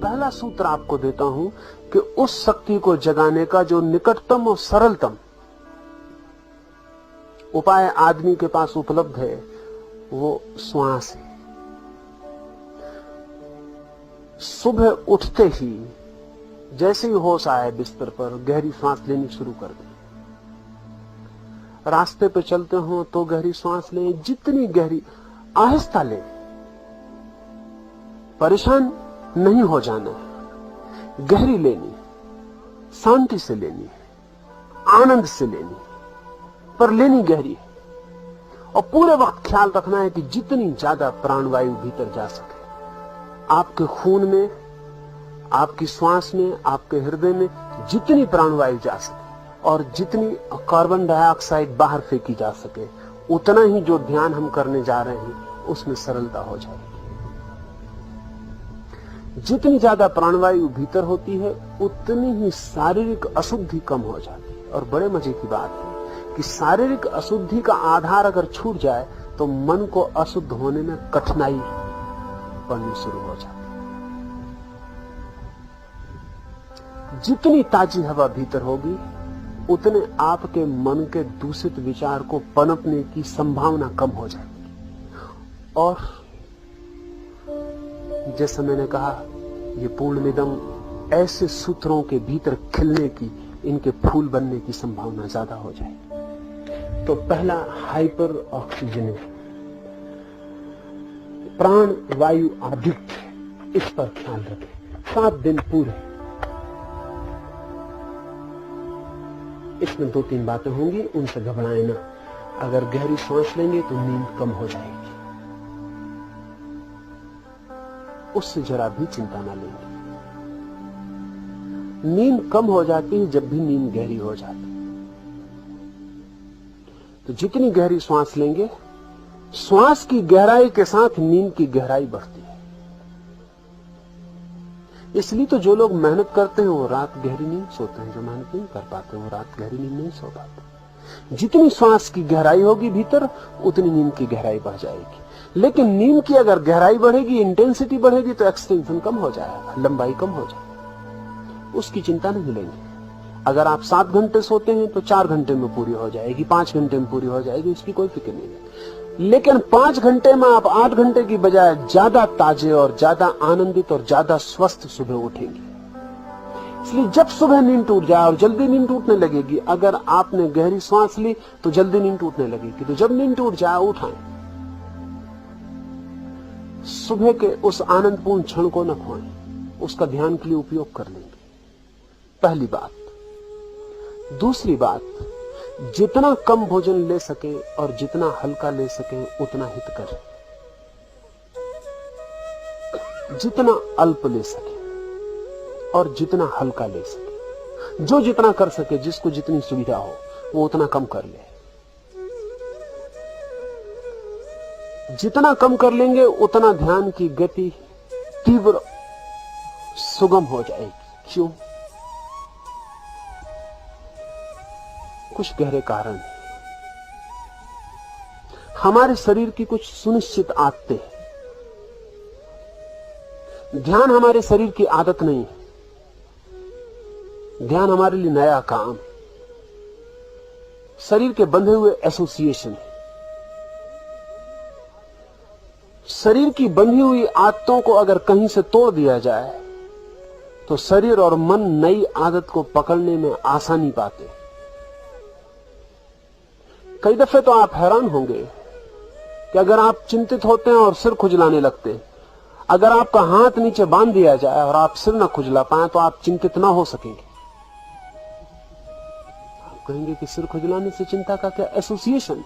पहला सूत्र आपको देता हूं कि उस शक्ति को जगाने का जो निकटतम और सरलतम उपाय आदमी के पास उपलब्ध है वो श्वास है। सुबह उठते ही जैसे ही होश आए बिस्तर पर गहरी सांस लेनी शुरू कर दें। रास्ते पे चलते हो तो गहरी सांस लें, जितनी गहरी, आहिस्ता लें। परेशान नहीं हो जाना है, गहरी लेनी, शांति से लेनी, आनंद से लेनी, पर लेनी गहरी है। और पूरे वक्त ख्याल रखना है कि जितनी ज्यादा प्राणवायु भीतर जा सके, आपके खून में, आपकी श्वास में, आपके हृदय में जितनी प्राणवायु जा सके और जितनी कार्बन डाइऑक्साइड बाहर फेंकी जा सके, उतना ही जो ध्यान हम करने जा रहे हैं उसमें सरलता हो जाएगी। जितनी ज्यादा प्राणवायु भीतर होती है उतनी ही शारीरिक अशुद्धि कम हो जाती है। और बड़े मजे की बात है कि शारीरिक अशुद्धि का आधार अगर छूट जाए तो मन को अशुद्ध होने में कठिनाई पड़नी शुरू हो जाती है। जितनी ताजी हवा भीतर होगी उतने आपके मन के दूषित विचार को पनपने की संभावना कम हो जाएगी। और जैसा मैंने कहा, ये पूर्णमिदम ऐसे सूत्रों के भीतर खिलने की, इनके फूल बनने की संभावना ज्यादा हो जाएगी। तो पहला हाइपर ऑक्सीजनेशन, प्राण वायु आधिक्य, इस पर ख्याल रखें 7 दिन पूरे। इसमें 2-3 बातें होंगी, उनसे घबराएं ना। अगर गहरी सांस लेंगे तो नींद कम हो जाएगी, उससे जरा भी चिंता ना लेंगे। नींद कम हो जाती है जब भी नींद गहरी हो जाती है। तो जितनी गहरी सांस लेंगे, श्वास की गहराई के साथ नींद की गहराई बढ़ती है। इसलिए तो जो लोग मेहनत करते हैं वो रात गहरी नींद सोते हैं, जो मेहनत नहीं कर पाते वो रात गहरी नींद नहीं सो पाते। जितनी श्वास की गहराई होगी भीतर, उतनी नींद की गहराई बढ़ जाएगी। लेकिन नींद की अगर गहराई बढ़ेगी, इंटेंसिटी बढ़ेगी, तो एक्सटेंशन कम हो जाएगा, लंबाई कम हो जाएगी। उसकी चिंता नहीं लेंगे। अगर आप 7 घंटे सोते हैं तो 4 घंटे में पूरी हो जाएगी, 5 घंटे में पूरी हो जाएगी, इसकी कोई फिक्र नहीं है। लेकिन 5 घंटे में आप 8 घंटे की बजाय ज्यादा ताजे और ज्यादा आनंदित और ज्यादा स्वस्थ सुबह उठेंगे। इसलिए जब सुबह नींद टूट जाए, और जल्दी नींद टूटने लगेगी, अगर आपने गहरी सांस ली तो जल्दी नींद टूटने लगेगी। तो जब नींद टूट जाए उठाएं। सुबह के उस आनंदपूर्ण क्षण को न खोएं, उसका ध्यान के लिए उपयोग कर लेंगे। पहली बात। दूसरी बात, जितना कम भोजन ले सके और जितना हल्का ले सके उतना हित करें। जितना अल्प ले सके और जितना हल्का ले सके, जो जितना कर सके, जिसको जितनी सुविधा हो वो उतना कम कर ले। जितना कम कर लेंगे उतना ध्यान की गति तीव्र सुगम हो जाएगी। क्यों? कुछ गहरे कारण। हमारे शरीर की कुछ सुनिश्चित आदतें हैं। ध्यान हमारे शरीर की आदत नहीं है, ध्यान हमारे लिए नया काम, शरीर के बंधे हुए एसोसिएशन है। शरीर की बंधी हुई आदतों को अगर कहीं से तोड़ दिया जाए तो शरीर और मन नई आदत को पकड़ने में आसानी पाते। कई दफे तो आप हैरान होंगे कि अगर आप चिंतित होते हैं और सिर खुजलाने लगते, अगर आपका हाथ नीचे बांध दिया जाए और आप सिर ना खुजला पाए तो आप चिंतित ना हो सकेंगे। आप कहेंगे कि सिर खुजलाने से चिंता का क्या एसोसिएशन?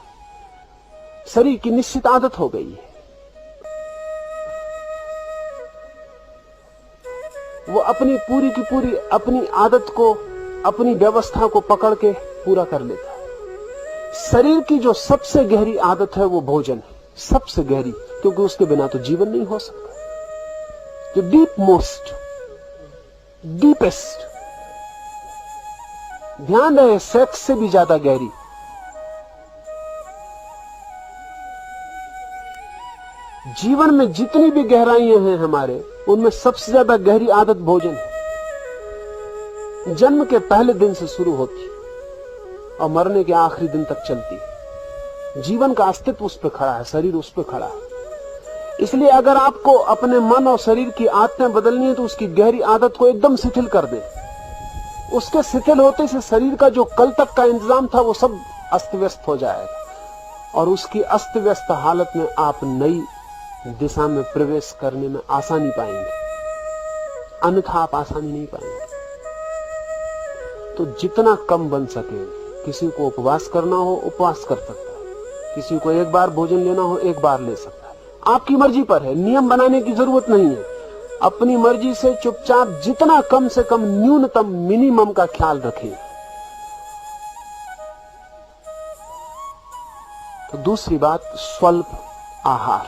शरीर की निश्चित आदत हो गई है, वो अपनी पूरी की पूरी अपनी आदत को, अपनी व्यवस्था को पकड़ के पूरा कर लेता है। शरीर की जो सबसे गहरी आदत है वो भोजन है, सबसे गहरी, क्योंकि उसके बिना तो जीवन नहीं हो सकता। जो डीप मोस्ट, डीपेस्ट, ध्यान रहे, सेक्स से भी ज्यादा गहरी। जीवन में जितनी भी गहराइयां हैं हमारे, उनमें सबसे ज्यादा गहरी आदत भोजन है। जन्म के पहले दिन से शुरू होती और मरने के आखिरी दिन तक चलती। जीवन का अस्तित्व उस पर खड़ा है, शरीर उस पर खड़ा है। इसलिए अगर आपको अपने मन और शरीर की आदतें बदलनी है तो उसकी गहरी आदत को एकदम शिथिल कर दे। उसके शिथिल होते से शरीर का जो कल तक का इंतजाम था वो सब अस्त व्यस्त हो जाएगा और उसकी अस्त व्यस्त हालत में आप नई दिशा में प्रवेश करने में आसानी पाएंगे, अन्यथा आप आसानी नहीं पाएंगे। तो जितना कम बन सके, किसी को उपवास करना हो उपवास कर सकता है, किसी को एक बार भोजन लेना हो एक बार ले सकता है, आपकी मर्जी पर है। नियम बनाने की जरूरत नहीं है। अपनी मर्जी से चुपचाप जितना कम से कम न्यूनतम मिनिमम का ख्याल रखें। तो दूसरी बात स्वल्प आहार।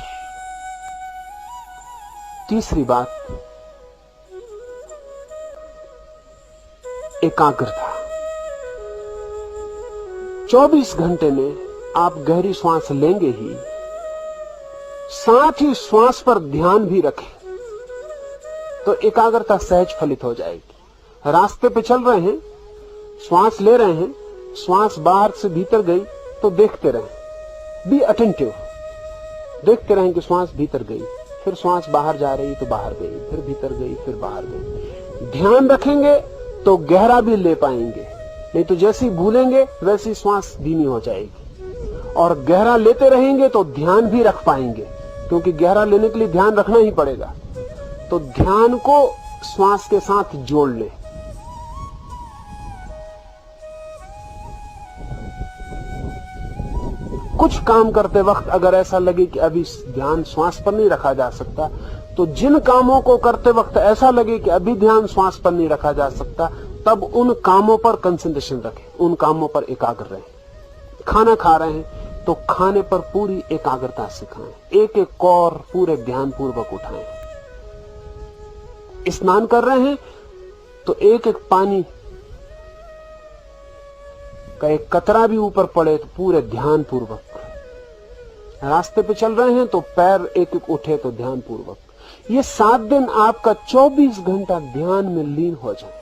तीसरी बात एकाग्रता। 24 घंटे में आप गहरी श्वास लेंगे ही, साथ ही श्वास पर ध्यान भी रखें तो एकाग्रता सहज फलित हो जाएगी। रास्ते पे चल रहे हैं, श्वास ले रहे हैं, श्वास बाहर से भीतर गई तो देखते रहें, बी अटेंटिव, देखते रहें कि श्वास भीतर गई, फिर श्वास बाहर जा रही तो बाहर गई, फिर भीतर गई, फिर बाहर गई। ध्यान रखेंगे तो गहरा भी ले पाएंगे, नहीं तो जैसी भूलेंगे वैसी श्वास धीमी हो जाएगी। और गहरा लेते रहेंगे तो ध्यान भी रख पाएंगे, क्योंकि गहरा लेने के लिए ध्यान रखना ही पड़ेगा। तो ध्यान को श्वास के साथ जोड़ लें। कुछ काम करते वक्त अगर ऐसा लगे कि अभी ध्यान श्वास पर नहीं रखा जा सकता, तो जिन कामों को करते वक्त ऐसा लगे कि अभी ध्यान श्वास पर नहीं रखा जा सकता, तब उन कामों पर कंसंट्रेशन रखें, उन कामों पर एकाग्र रहें। खाना खा रहे हैं तो खाने पर पूरी एकाग्रता से खाएं, एक एक कौर पूरे ध्यान पूर्वक उठाएं। स्नान कर रहे हैं तो एक एक पानी का एक कतरा भी ऊपर पड़े तो पूरे ध्यान पूर्वक। रास्ते पे चल रहे हैं तो पैर एक एक उठे तो ध्यान पूर्वक। ये 7 दिन आपका 24 घंटा ध्यान में लीन हो जाए।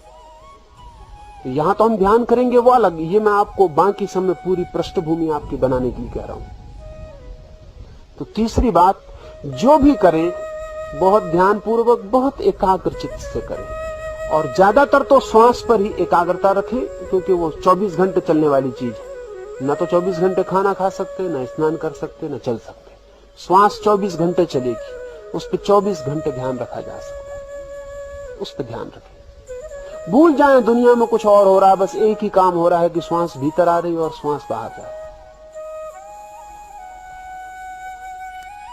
यहां तो हम ध्यान करेंगे वो अलग, ये मैं आपको बाकी समय पूरी पृष्ठभूमि आपकी बनाने के लिए कह रहा हूं। तो तीसरी बात, जो भी करें बहुत ध्यान पूर्वक, बहुत एकाग्र चित्त से करें और ज्यादातर तो श्वास पर ही एकाग्रता रखें, क्योंकि वो 24 घंटे चलने वाली चीज है। न तो 24 घंटे खाना खा सकते, न स्नान कर सकते, न चल सकते। श्वास 24 घंटे चलेगी, उस पर 24 घंटे ध्यान रखा जा सकता है। उस पर ध्यान रखें। भूल जाएं दुनिया में कुछ और हो रहा है, बस एक ही काम हो रहा है कि श्वास भीतर आ रही है और श्वास बाहर जा रही है।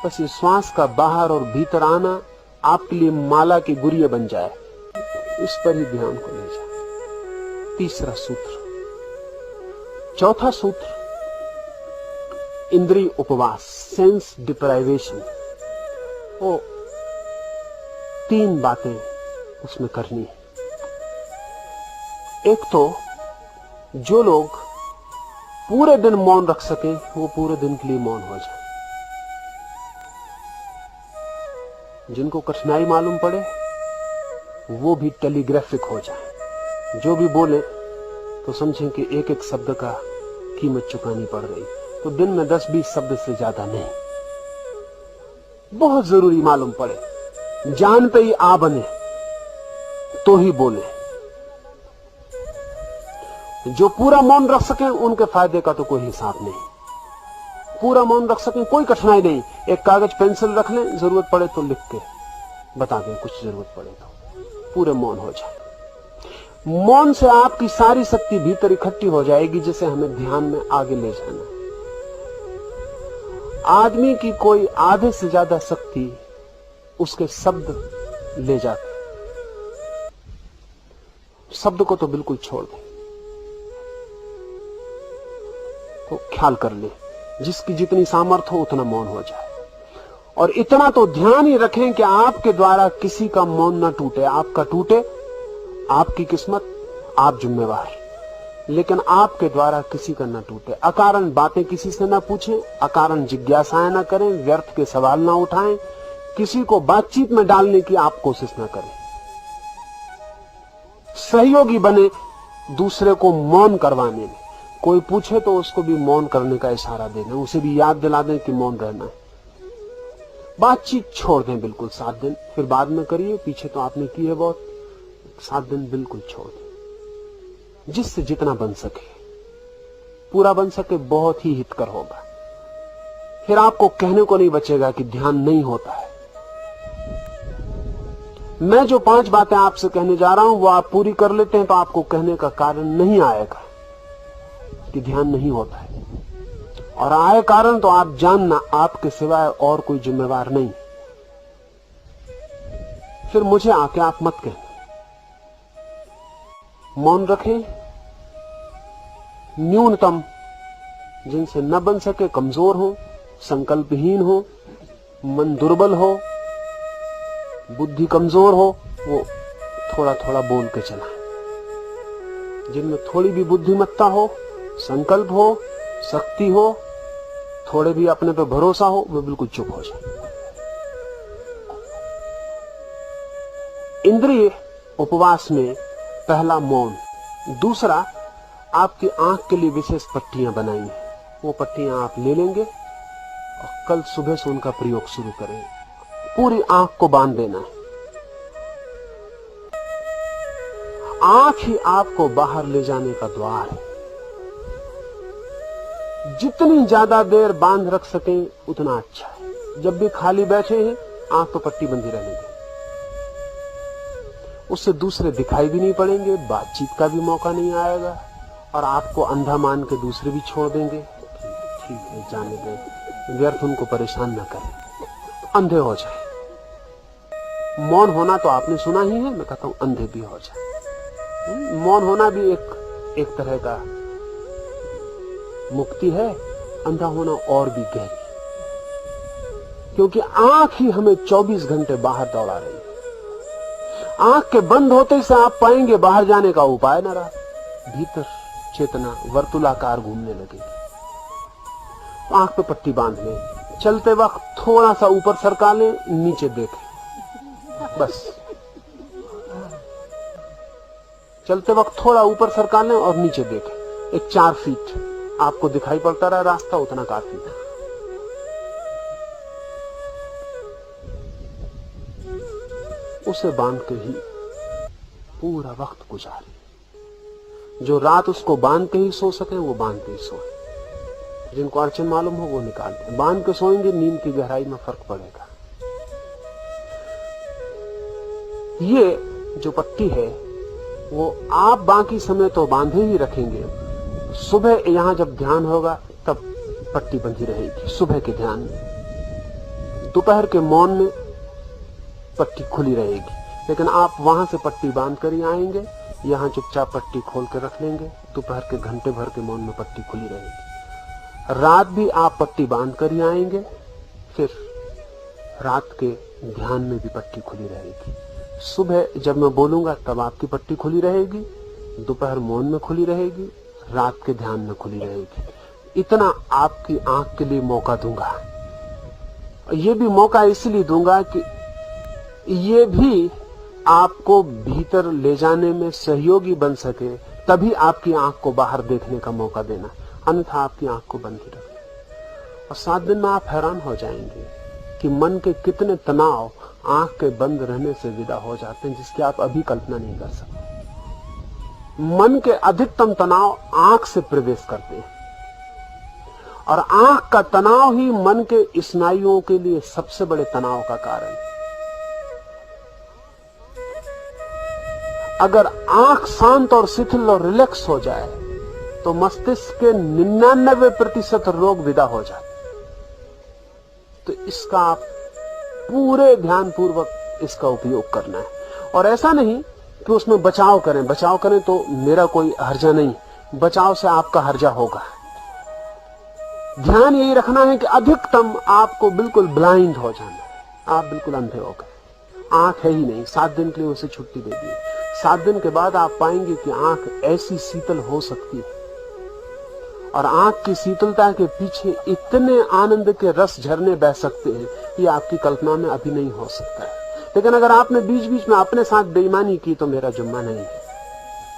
बस ये श्वास का बाहर और भीतर आना आपके लिए माला की गुरिया बन जाए, इस पर ही ध्यान को ले जाए। तीसरा सूत्र। चौथा सूत्र, इंद्रिय उपवास, सेंस डिप्राइवेशन। वो 3 बातें उसमें करनी है। एक तो जो लोग पूरे दिन मौन रख सके वो पूरे दिन के लिए मौन हो जाए। जिनको कठिनाई मालूम पड़े वो भी टेलीग्राफिक हो जाए। जो भी बोले तो समझें कि एक एक शब्द का कीमत चुकानी पड़ रही। तो दिन में 10-20 शब्द से ज्यादा नहीं। बहुत जरूरी मालूम पड़े, जान पे ही आ बने तो ही बोले। जो पूरा मौन रख सकें उनके फायदे का तो कोई हिसाब नहीं। पूरा मौन रख सकें, कोई कठिनाई नहीं। एक कागज पेंसिल रख लें, जरूरत पड़े तो लिख के बता दें, कुछ जरूरत पड़े तो पूरे मौन हो जाए। मौन से आपकी सारी शक्ति भीतर इकट्ठी हो जाएगी, जिसे हमें ध्यान में आगे ले जाना। आदमी की कोई आधे से ज्यादा शक्ति उसके शब्द ले जाते। शब्द को तो बिल्कुल छोड़ दें। तो ख्याल कर ले, जिसकी जितनी सामर्थ्य हो उतना मौन हो जाए। और इतना तो ध्यान ही रखें कि आपके द्वारा किसी का मौन ना टूटे। आपका टूटे आपकी किस्मत, आप जिम्मेवार, लेकिन आपके द्वारा किसी का ना टूटे। अकारण बातें किसी से ना पूछें, अकारण जिज्ञासाएं ना करें, व्यर्थ के सवाल ना उठाएं, किसी को बातचीत में डालने की आप कोशिश ना करें। सहयोगी बने दूसरे को मौन करवाने में। कोई पूछे तो उसको भी मौन करने का इशारा देना, उसे भी याद दिला दें कि मौन रहना है। बातचीत छोड़ दें बिल्कुल 7 दिन, फिर बाद में करिए, पीछे तो आपने की है बहुत। 7 दिन बिल्कुल छोड़ दें, जिससे जितना बन सके, पूरा बन सके, बहुत ही हितकर होगा। फिर आपको कहने को नहीं बचेगा कि ध्यान नहीं होता है। मैं जो 5 बातें आपसे कहने जा रहा हूं वो आप पूरी कर लेते हैं तो आपको कहने का कारण नहीं आएगा कि ध्यान नहीं होता है, और आए कारण तो आप जानना आपके सिवाय और कोई जिम्मेवार नहीं। फिर मुझे आके आप मत कहना। मौन रखें। न्यूनतम जिनसे न बन सके, कमजोर हो, संकल्पहीन हो, मन दुर्बल हो, बुद्धि कमजोर हो, वो थोड़ा थोड़ा बोल के चलाएं। जिनमें थोड़ी भी बुद्धिमत्ता हो, संकल्प हो, शक्ति हो, थोड़े भी अपने पे भरोसा हो, वो बिल्कुल चुप हो जाए। इंद्रिय उपवास में पहला मौन। दूसरा, आपकी आंख के लिए विशेष पट्टियां बनाई हैं। वो पट्टियां आप ले लेंगे और कल सुबह से उनका प्रयोग शुरू करें। पूरी आंख को बांध देना है। आंख ही आपको बाहर ले जाने का द्वार है। जितनी ज्यादा देर बांध रख सकें उतना अच्छा है। जब भी खाली बैठे हैं, आंख तो पट्टी बंधी रहने दें। उससे दूसरे दिखाई भी नहीं पड़ेंगे, बातचीत का भी मौका नहीं आएगा, और आपको अंधा मान के दूसरे भी छोड़ देंगे। ठीक है, जाने दें, व्यर्थ उनको परेशान न करें, अंधे हो जाए। मौन होना तो आपने सुना ही है, मैं कहता हूं अंधे भी हो जाए। मौन होना भी एक तरह का मुक्ति है, अंधा होना और भी गहरी, क्योंकि आंख ही हमें 24 घंटे बाहर दौड़ा रही है। आंख के बंद होते से आप पाएंगे बाहर जाने का उपाय न रहा, भीतर चेतना वर्तुलाकार घूमने लगेगी। तो आंख पे पट्टी बांध लें, चलते वक्त थोड़ा सा ऊपर सरका लें, नीचे देखें, बस चलते वक्त थोड़ा ऊपर सरका लें और नीचे देखें। एक 4 फीट आपको दिखाई पड़ता रहा रास्ता, उतना काफी था। उसे बांध के ही पूरा वक्त गुजारे। जो रात उसको बांध के ही सो सके वो बांध के ही सोए। जिनको अड़चन मालूम हो वो निकाल दें। बांध के सोएंगे, नींद की गहराई में फर्क पड़ेगा। ये जो पट्टी है वो आप बाकी समय तो बांधे ही रखेंगे। सुबह यहां जब ध्यान होगा तब पट्टी बंधी रहेगी, सुबह के ध्यान में। दोपहर के मौन में पट्टी खुली रहेगी, लेकिन आप वहां से पट्टी बांध कर ही आएंगे, यहां चुपचाप पट्टी खोल कर रख लेंगे। दोपहर के घंटे भर के मौन में पट्टी खुली रहेगी। रात भी आप पट्टी बांध कर ही आएंगे, फिर रात के ध्यान में भी पट्टी खुली रहेगी। सुबह जब मैं बोलूंगा तब आपकी पट्टी खुली रहेगी, दोपहर मौन में खुली रहेगी, रात के ध्यान में खुली रहेगी। इतना आपकी आंख के लिए मौका दूंगा। ये भी मौका इसलिए दूंगा कि ये भी आपको भीतर ले जाने में सहयोगी बन सके, तभी आपकी आंख को बाहर देखने का मौका देना, अन्यथा आपकी आंख को बंद ही रखना। और 7 दिन में आप हैरान हो जाएंगे कि मन के कितने तनाव आंख के बंद रहने से विदा हो जाते हैं, जिसकी आप अभी कल्पना नहीं कर सकते। मन के अधिकतम तनाव आंख से प्रवेश करते हैं, और आंख का तनाव ही मन के स्नायुओं के लिए सबसे बड़े तनाव का कारण है। अगर आंख शांत और शिथिल और रिलैक्स हो जाए तो मस्तिष्क के 99% रोग विदा हो जाते। तो इसका आप पूरे ध्यान पूर्वक इसका उपयोग करना है, और ऐसा नहीं कि उसमें बचाव करें तो मेरा कोई हर्जा नहीं, बचाव से आपका हर्जा होगा। ध्यान यही रखना है कि अधिकतम आपको बिल्कुल ब्लाइंड हो जाना है, आप बिल्कुल अंधे हो गए, आंख है ही नहीं। 7 दिन के लिए उसे छुट्टी दे दी। 7 दिन के बाद आप पाएंगे कि आंख ऐसी शीतल हो सकती है, और आंख की शीतलता के पीछे इतने आनंद के रस झरने बह सकते हैं, ये आपकी कल्पना में अभी नहीं हो सकता है। लेकिन अगर आपने बीच बीच में अपने साथ बेईमानी की तो मेरा जुम्मा नहीं है,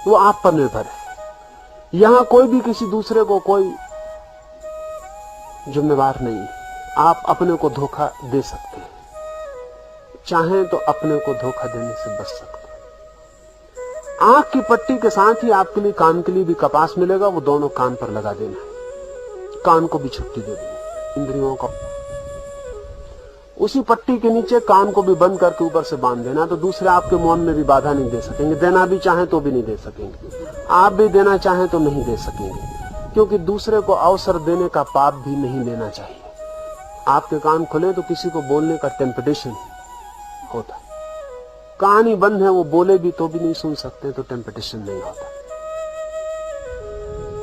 वो आप पर निर्भर है। यहां कोई भी किसी दूसरे को कोई जिम्मेवार नहीं है। आप अपने को धोखा दे सकते हैं, चाहें तो अपने को धोखा देने से बच सकते हैं। आंख की पट्टी के साथ ही आपके लिए कान के लिए भी कपास मिलेगा, वो दोनों कान पर लगा देना है, कान को भी छुट्टी दे देनी, इंद्रियों को उसी पट्टी के नीचे कान को भी बंद करके ऊपर से बांध देना, तो दूसरे आपके मौन में भी बाधा नहीं दे सकेंगे। देना भी चाहें तो भी नहीं दे सकेंगे, आप भी देना चाहें तो नहीं दे सकेंगे, क्योंकि दूसरे को अवसर देने का पाप भी नहीं लेना चाहिए। आपके कान खुले तो किसी को बोलने का टेम्पटेशन होता, कान ही बंद है, वो बोले भी तो भी नहीं सुन सकते, तो टेम्पटेशन नहीं होता।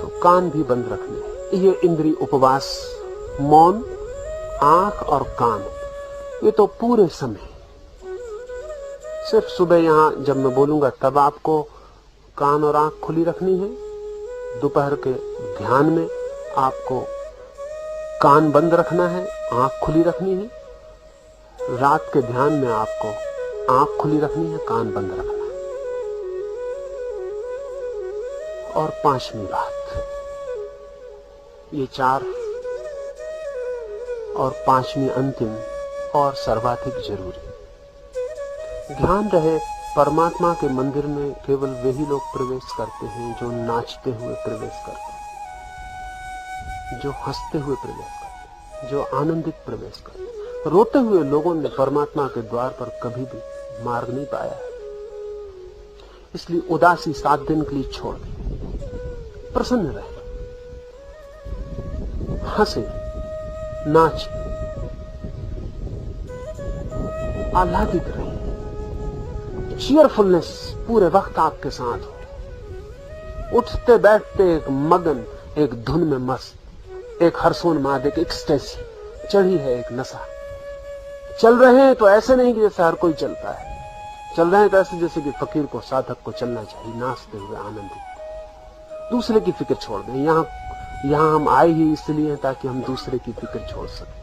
तो कान भी बंद रखने, ये इंद्रिय उपवास, मौन, आंख और कान, ये तो पूरे समय, सिर्फ सुबह यहां जब मैं बोलूंगा तब आपको कान और आंख खुली रखनी है। दोपहर के ध्यान में आपको कान बंद रखना है, आंख खुली रखनी है। रात के ध्यान में आपको आंख खुली रखनी है, कान बंद रखना है। और पांचवी बात, ये चार और पांचवी अंतिम और सर्वाधिक जरूरी, ध्यान रहे परमात्मा के मंदिर में केवल वही लोग प्रवेश करते हैं जो नाचते हुए प्रवेश करते हैं, जो हंसते हुए प्रवेश करते हैं, जो आनंदित प्रवेश करते हैं। रोते हुए लोगों ने परमात्मा के द्वार पर कभी भी मार्ग नहीं पाया है। इसलिए उदासी 7 दिन के लिए छोड़ दें, प्रसन्न रहे, हंसे, नाचे, आह्लादित रहे, चीयरफुलनेस पूरे वक्त आपके साथ हो, उठते बैठते एक मगन, एक धुन में मस्त, एक हर्षोन्माद, एक एक्सटेसी चढ़ी है, एक नशा। चल रहे हैं तो ऐसे नहीं कि जैसे हर कोई चलता है, चल रहे हैं तो ऐसे जैसे कि फकीर को, साधक को चलना चाहिए, नाचते हुए आनंदित। दूसरे की फिक्र छोड़ दें। यहां हम आए ही इसलिए ताकि हम दूसरे की फिक्र छोड़ सकें।